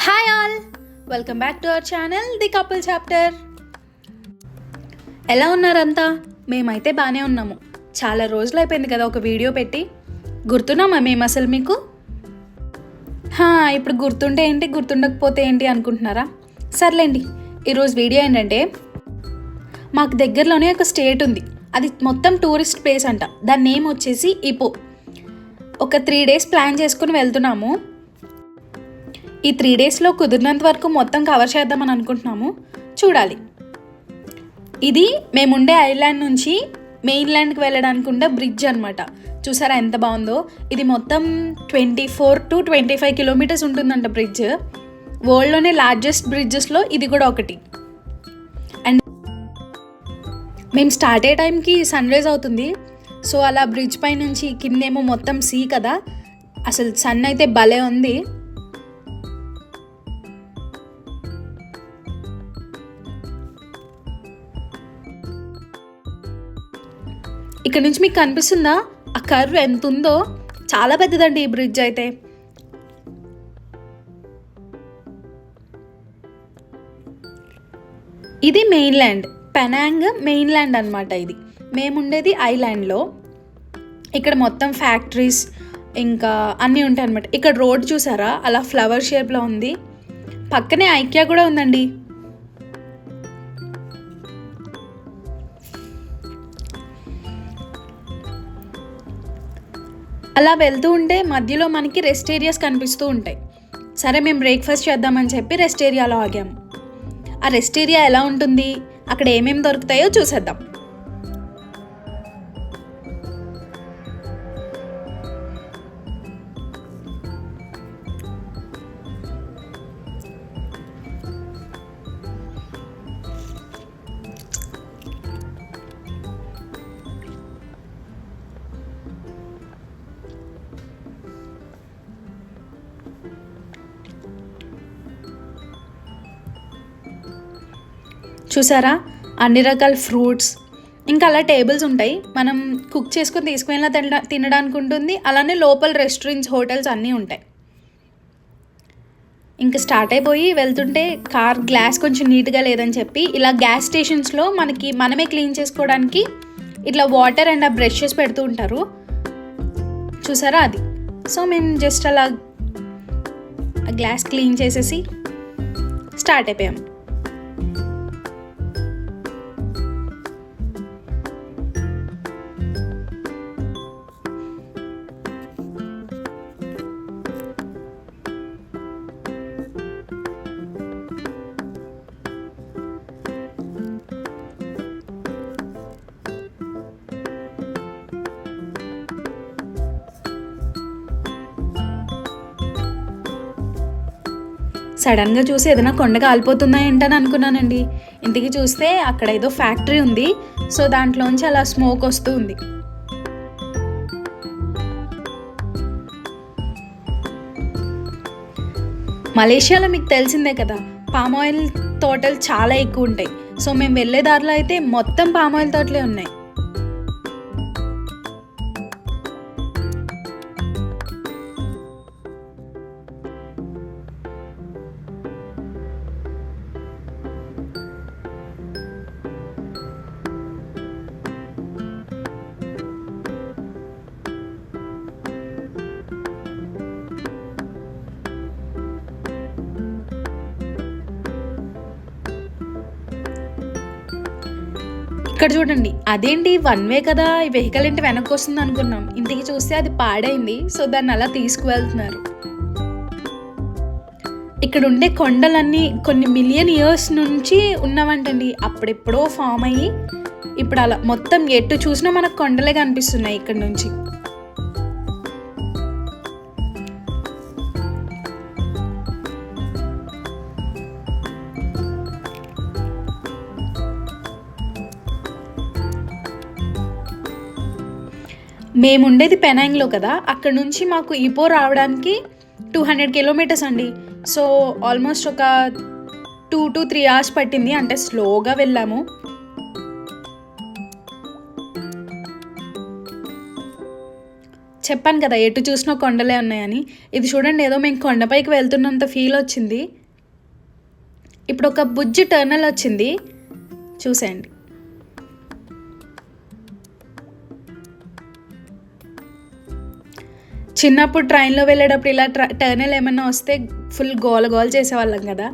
Hi all, welcome back to our channel the couple chapter. ఎలా ఉన్నారంతా? మేమైతే బాగానే ఉన్నాము. చాలా రోజులు అయిపోయింది కదా ఒక వీడియో పెట్టి. గుర్తున్నామా మేము అసలు మీకు? ఇప్పుడు గుర్తుంటే ఏంటి, గుర్తుండకపోతే ఏంటి అనుకుంటున్నారా? సర్లేండి, ఈరోజు వీడియో ఏంటంటే, మాకు దగ్గరలోనే ఒక స్టేట్ ఉంది. అది మొత్తం టూరిస్ట్ ప్లేస్ అంట. దాని నేమ్ వచ్చేసి ఇపో. ఒక 3 days ప్లాన్ చేసుకుని వెళ్తున్నాము. ఈ 3 daysలో కుదిరినంత వరకు మొత్తం కవర్ చేద్దామని అనుకుంటున్నాము. చూడాలి. ఇది మేముండే ఐలాండ్ నుంచి మెయిన్ ల్యాండ్కి వెళ్ళడానికి ఉండే బ్రిడ్జ్ అనమాట. చూసారా ఎంత బాగుందో? ఇది మొత్తం 24 to 25 kilometers ఉంటుందంట బ్రిడ్జ్. వరల్డ్లోనే లార్జెస్ట్ బ్రిడ్జెస్లో ఇది కూడా ఒకటి. అండ్ మేము స్టార్ట్ అయ్యే టైంకి సన్ రైజ్ అవుతుంది. సో అలా బ్రిడ్జ్ పై నుంచి కిందేమో మొత్తం సీ కదా, అసలు సన్ అయితే భలే ఉంది. ఇక్కడ నుంచి మీకు కనిపిస్తుందా ఆ కర్వ్ ఎంత ఉందో? చాలా పెద్దదండి ఈ బ్రిడ్జ్ అయితే. ఇది main land, Penang main land అనమాట. ఇది మేముండేది ఐలాండ్లో. ఇక్కడ మొత్తం ఫ్యాక్టరీస్ ఇంకా అన్నీ ఉంటాయి అనమాట. ఇక్కడ రోడ్ చూసారా, అలా ఫ్లవర్ షేప్లో ఉంది. పక్కనే ఐక్యా కూడా ఉందండి. అలా వెళ్తూ ఉంటే మధ్యలో మనకి రెస్ట్ ఏరియాస్ కనిపిస్తూ ఉంటాయి. సరే, మేము బ్రేక్ఫాస్ట్ చేద్దామని చెప్పి రెస్ట్ ఏరియాలో ఆగాము. ఆ రెస్ట్ ఏరియా ఎలా ఉంటుంది, అక్కడ ఏమేమి దొరుకుతాయో చూసేద్దాం. చూసారా, అన్ని రకాల ఫ్రూట్స్, ఇంకా అలా టేబుల్స్ ఉంటాయి. మనం కుక్ చేసుకొని తీసుకువెళ్ళినా తినడానికి ఉంటుంది. అలానే లోపల రెస్టారెంట్స్, హోటల్స్ అన్నీ ఉంటాయి. ఇంకా స్టార్ట్ అయిపోయి వెళ్తుంటే కార్ గ్లాస్ కొంచెం నీట్గా లేదని చెప్పి ఇలా గ్యాస్ స్టేషన్స్లో మనమే క్లీన్ చేసుకోవడానికి ఇట్లా వాటర్ అండ్ ఆ బ్రషెస్ పెడుతూ ఉంటారు. చూసారా అది. సో మేము జస్ట్ అలా ఆ గ్లాస్ క్లీన్ చేసేసి స్టార్ట్ అయిపోయాము. సడన్గా చూసి ఏదైనా కొండ కాలిపోతుందా ఏంటని అనుకున్నానండి. ఇంటికి చూస్తే అక్కడ ఏదో ఫ్యాక్టరీ ఉంది. సో దాంట్లోంచి అలా స్మోక్ వస్తూ ఉంది. మలేషియాలో మీకు తెలిసిందే కదా, పామ్ ఆయిల్ తోటలు చాలా ఎక్కువ ఉంటాయి. సో మేము వెళ్ళే దారిలో అయితే మొత్తం పామ్ ఆయిల్ తోటలే ఉన్నాయి. ఇక్కడ చూడండి, అదేంటి 1 way కదా, ఈ వెహికల్ ఏంటి వెనక్కి వస్తుంది అనుకున్నాం. ఇంటికి చూస్తే అది పాడైంది. సో దాన్ని అలా తీసుకువెళ్తున్నారు. ఇక్కడ ఉండే కొండలన్నీ కొన్ని మిలియన్ ఇయర్స్ నుంచి ఉన్నవంటండి. అప్పుడెప్పుడో ఫామ్ అయ్యి ఇప్పుడు అలా మొత్తం ఎటు చూసినా మనకు కొండలే కనిపిస్తున్నాయి ఇక్కడ నుంచి. మేముండేది పెనాంగ్లో కదా, అక్కడ నుంచి మాకు ఇపో రావడానికి 200 kilometers అండి. సో ఆల్మోస్ట్ ఒక 2 to 3 hours పట్టింది. అంటే స్లోగా వెళ్ళాము. చెప్పాను కదా ఎటు చూసినా కొండలే ఉన్నాయని. ఇది చూడండి ఏదో మేము కొండపైకి వెళ్తున్నంత ఫీల్ వచ్చింది. ఇప్పుడు ఒక బుజ్జి టర్నల్ వచ్చింది, చూసేయండి. చిన్నప్పుడు ట్రైన్లో వెళ్ళేటప్పుడు ఇలా టర్నల్ ఏమైనా వస్తే ఫుల్ గోల గోల చేసేవాళ్ళం కదా.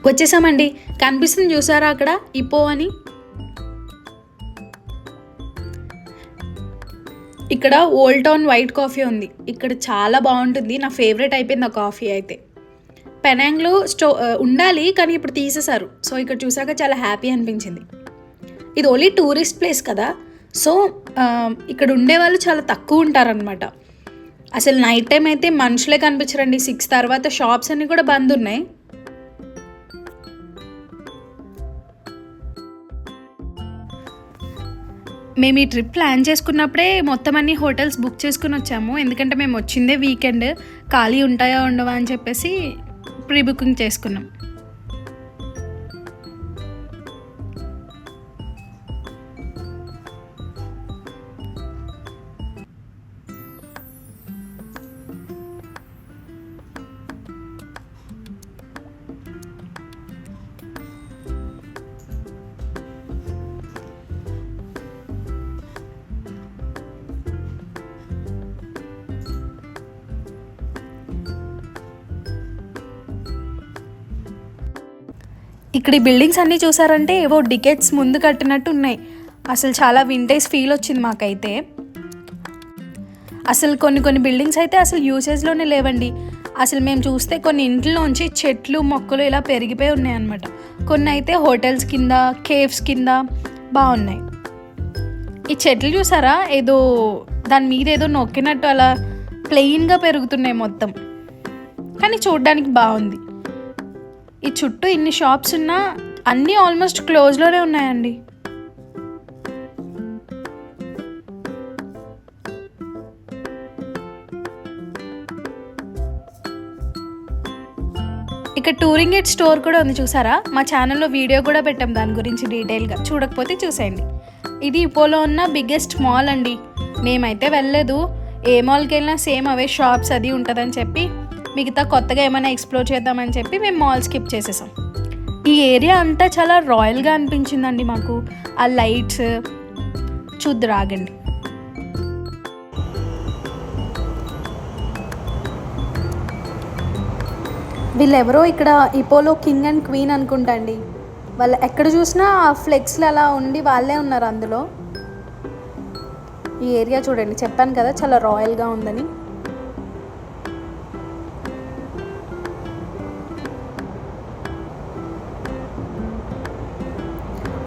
వచ్చేసామండి. కనిపిస్తుంది చూసారా అక్కడ ఇపో అని. ఇక్కడ ఓల్డ్ టౌన్ వైట్ కాఫీ ఉంది. ఇక్కడ చాలా బాగుంటుంది, నా ఫేవరెట్ అయిపోయింది ఆ కాఫీ అయితే. పెనాంగ్లో ఉండాలి కానీ ఇప్పుడు తీసేశారు. సో ఇక్కడ చూసాక చాలా హ్యాపీ అనిపించింది. ఇది ఓన్లీ టూరిస్ట్ ప్లేస్ కదా, సో ఇక్కడ ఉండే వాళ్ళు చాలా తక్కువ ఉంటారనమాట. అసలు నైట్ టైం అయితే మనుషులే కనిపించరండి. 6 తర్వాత షాప్స్ అన్నీ కూడా బంద్ ఉన్నాయి. మేము ఈ ట్రిప్ ప్లాన్ చేసుకున్నప్పుడే మొత్తం అన్ని హోటల్స్ బుక్ చేసుకుని వచ్చాము. ఎందుకంటే మేము వచ్చిందే వీకెండ్, ఖాళీ ఉంటాయా ఉండవా అని చెప్పేసి ప్రీ బుకింగ్ చేసుకున్నాం. ఇక్కడ ఈ బిల్డింగ్స్ అన్నీ చూసారంటే ఏవో డికెట్స్ ముందు కట్టినట్టు ఉన్నాయి. అసలు చాలా వింటేజ్ ఫీల్ వచ్చింది మాకైతే. అసలు కొన్ని బిల్డింగ్స్ అయితే అసలు యూసేజ్లోనే లేవండి. అసలు మేము చూస్తే కొన్ని ఇంట్లోంచి చెట్లు మొక్కలు ఇలా పెరిగిపోయి ఉన్నాయి అన్నమాట. కొన్ని అయితే హోటల్స్ కింద, కేవ్స్ కింద బాగున్నాయి. ఈ చెట్లు చూసారా, ఏదో దాని మీద ఏదో నొక్కినట్టు అలా ప్లెయిన్గా పెరుగుతున్నాయి మొత్తం, కానీ చూడ్డానికి బాగుంది. ఈ చుట్టూ ఇన్ని షాప్స్ ఉన్నా అన్నీ ఆల్మోస్ట్ క్లోజ్లోనే ఉన్నాయండి. ఇక్కడ టూరింగ్ ఎయిడ్ స్టోర్ కూడా ఉంది చూసారా. మా ఛానల్లో వీడియో కూడా పెట్టాం దాని గురించి డీటెయిల్గా, చూడకపోతే చూసేయండి. ఇది ఇపోలో ఉన్న బిగ్గెస్ట్ మాల్ అండి. మేమైతే వెళ్ళలేదు, ఏ మాల్కి వెళ్ళినా సేమ్ అవే షాప్స్ అది ఉంటుందని చెప్పి మిగతా కొత్తగా ఏమైనా ఎక్స్ప్లోర్ చేద్దామని చెప్పి మేము మాల్ స్కిప్ చేసేసాం. ఈ ఏరియా అంతా చాలా రాయల్గా అనిపించిందండి మాకు. ఆ లైట్స్ చూద్దురాగండి. వీళ్ళెవరో ఇక్కడ ఇపోలో కింగ్ అండ్ క్వీన్ అనుకుంటా అండి. వాళ్ళు ఎక్కడ చూసినా ఆ ఫ్లెక్స్లు అలా ఉండి వాళ్ళే ఉన్నారు అందులో. ఈ ఏరియా చూడండి, చెప్పాను కదా చాలా రాయల్గా ఉందని.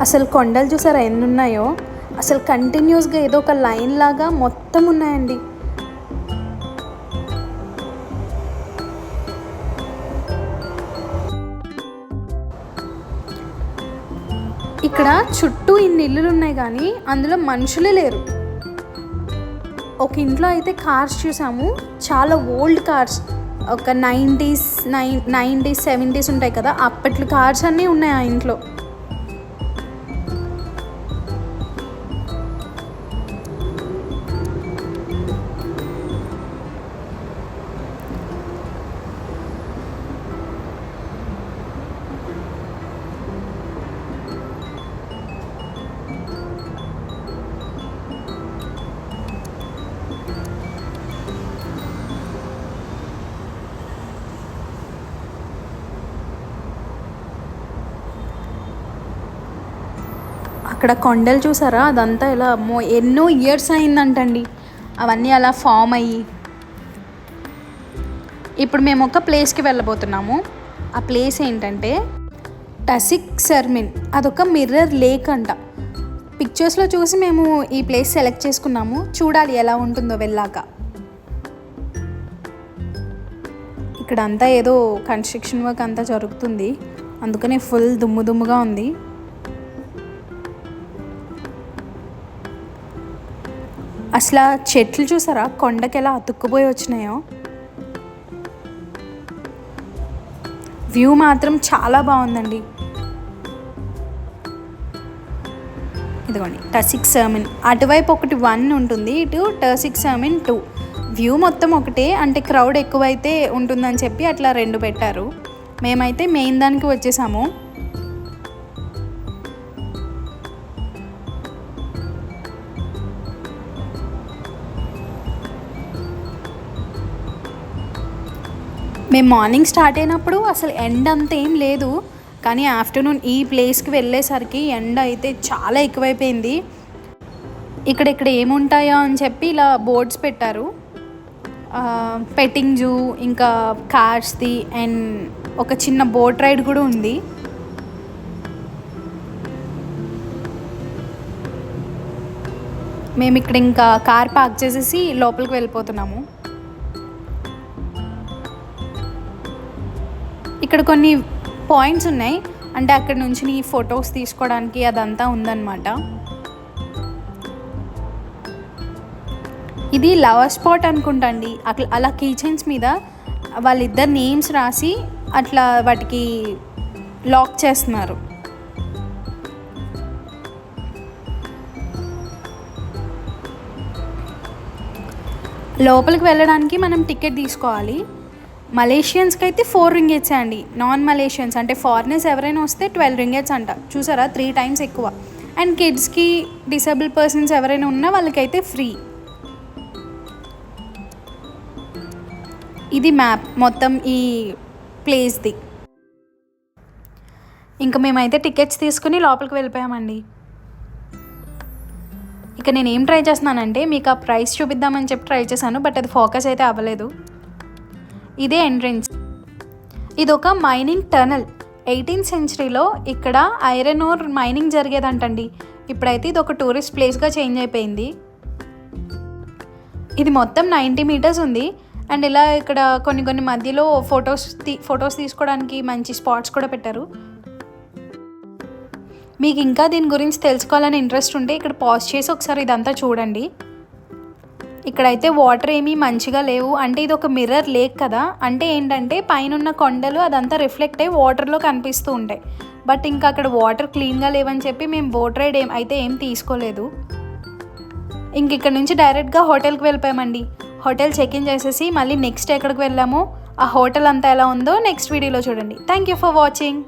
అసలు కొండలు చూసారా ఎన్ని ఉన్నాయో. అసలు కంటిన్యూస్గా ఏదో ఒక లైన్ లాగా మొత్తం ఉన్నాయండి. ఇక్కడ చుట్టూ ఇన్ని ఇల్లులు ఉన్నాయి కానీ అందులో మనుషులే లేరు. ఒక ఇంట్లో అయితే కార్స్ చూసాము, చాలా ఓల్డ్ కార్స్, ఒక 90s 70s ఉంటాయి కదా, అప్పట్లో కార్స్ అన్నీ ఉన్నాయి ఆ ఇంట్లో. అక్కడ కొండలు చూసారా, అదంతా ఇలా ఎన్నో ఇయర్స్ అయిందంటండి అవన్నీ అలా ఫామ్ అయ్యి. ఇప్పుడు మేము ఒక ప్లేస్కి వెళ్ళబోతున్నాము. ఆ ప్లేస్ ఏంటంటే టసిక్ సర్మిన్. అదొక మిర్రర్ లేక్ అంట. పిక్చర్స్లో చూసి మేము ఈ ప్లేస్ సెలెక్ట్ చేసుకున్నాము. చూడాలి ఎలా ఉంటుందో వెళ్ళాక. ఇక్కడ అంతా ఏదో కన్స్ట్రక్షన్ వర్క్ అంతా జరుగుతుంది, అందుకనే ఫుల్ దుమ్ముగా ఉంది. అసలు చెట్లు చూసారా కొండకి ఎలా అతుక్కుపోయి వచ్చినాయో. వ్యూ మాత్రం చాలా బాగుందండి. ఇదిగోండి టసిక్ సర్మిన్. అటువైపు ఒకటి 1 ఉంటుంది, ఇటు టసిక్ సర్మిన్ 2. వ్యూ మొత్తం ఒకటే, అంటే క్రౌడ్ ఎక్కువైతే ఉంటుందని చెప్పి అట్లా 2 పెట్టారు. మేమైతే మెయిన్ దానికి వచ్చేసాము. మేము మార్నింగ్ స్టార్ట్ అయినప్పుడు అసలు ఎండ అంత ఏం లేదు, కానీ ఆఫ్టర్నూన్ ఈ ప్లేస్కి వెళ్ళేసరికి ఎండ అయితే చాలా ఎక్కువైపోయింది. ఇక్కడ ఏముంటాయో అని చెప్పి ఇలా బోర్డ్స్ పెట్టారు. పెట్టింగ్ జూ, ఇంకా కార్స్ది, అండ్ ఒక చిన్న బోట్ రైడ్ కూడా ఉంది. మేము ఇక్కడ ఇంకా కార్ పార్క్ చేసేసి లోపలికి వెళ్ళిపోతున్నాము. ఇక్కడ కొన్ని పాయింట్స్ ఉన్నాయి, అంటే అక్కడ నుంచి ఫొటోస్ తీసుకోవడానికి అదంతా ఉందన్నమాట. ఇది లవర్ స్పాట్ అనుకుంటా అండి. అలా కీచైన్స్ మీద వాళ్ళిద్దరు నేమ్స్ రాసి అట్లా వాటికి లాక్ చేస్తున్నారు. లోపలికి వెళ్ళడానికి మనం టికెట్ తీసుకోవాలి. మలేషియన్స్కి అయితే 4 రింగెట్స్ అండి. నాన్ మలేషియన్స్ అంటే ఫారినర్స్ ఎవరైనా వస్తే 12 రింగెట్స్ అంట. చూసారా 3 times ఎక్కువ. అండ్ కిడ్స్కి, డిసేబుల్ పర్సన్స్ ఎవరైనా ఉన్నా వాళ్ళకైతే ఫ్రీ. ఇది మ్యాప్ మొత్తం ఈ ప్లేస్ది. ఇంకా మేమైతే టికెట్స్ తీసుకుని లోపలికి వెళ్ళిపోయామండి. ఇక నేను ఏం ట్రై చేస్తున్నానంటే మీకు ఆ ప్రైస్ చూపిద్దామని చెప్పి ట్రై చేశాను, బట్ అది ఫోకస్ అయితే అవ్వలేదు. ఇదే ఎంట్రన్స్. ఇది ఒక మైనింగ్ టనల్. 18th centuryలో ఇక్కడ ఐరన్ ఓర్ మైనింగ్ జరిగేదంటండి. ఇప్పుడైతే ఇది ఒక టూరిస్ట్ ప్లేస్గా చేంజ్ అయిపోయింది. ఇది మొత్తం 90 meters ఉంది. అండ్ ఇలా ఇక్కడ కొన్ని మధ్యలో ఫొటోస్ తీసుకోవడానికి మంచి స్పాట్స్ కూడా పెట్టారు. మీకు ఇంకా దీని గురించి తెలుసుకోవాలని ఇంట్రెస్ట్ ఉంటే ఇక్కడ పాజ్ చేసి ఒకసారి ఇదంతా చూడండి. ఇక్కడైతే వాటర్ ఏమీ మంచిగా లేవు, అంటే ఇది ఒక మిర్రర్ లేక్ కదా. అంటే ఏంటంటే పైన కొండలు అదంతా రిఫ్లెక్ట్ అయ్యి వాటర్లో కనిపిస్తూ ఉంటాయి. బట్ ఇంకా అక్కడ వాటర్ క్లీన్గా లేవని చెప్పి మేము బోట్ రైడ్ ఏం తీసుకోలేదు. ఇంక ఇక్కడ నుంచి డైరెక్ట్గా హోటల్కి వెళ్ళిపోయామండి. హోటల్ చెక్-ఇన్ చేసేసి మళ్ళీ నెక్స్ట్ ఎక్కడికి వెళ్ళామో ఆ హోటల్ అంతా ఎలా ఉందో నెక్స్ట్ వీడియోలో చూడండి. Thank you for watching.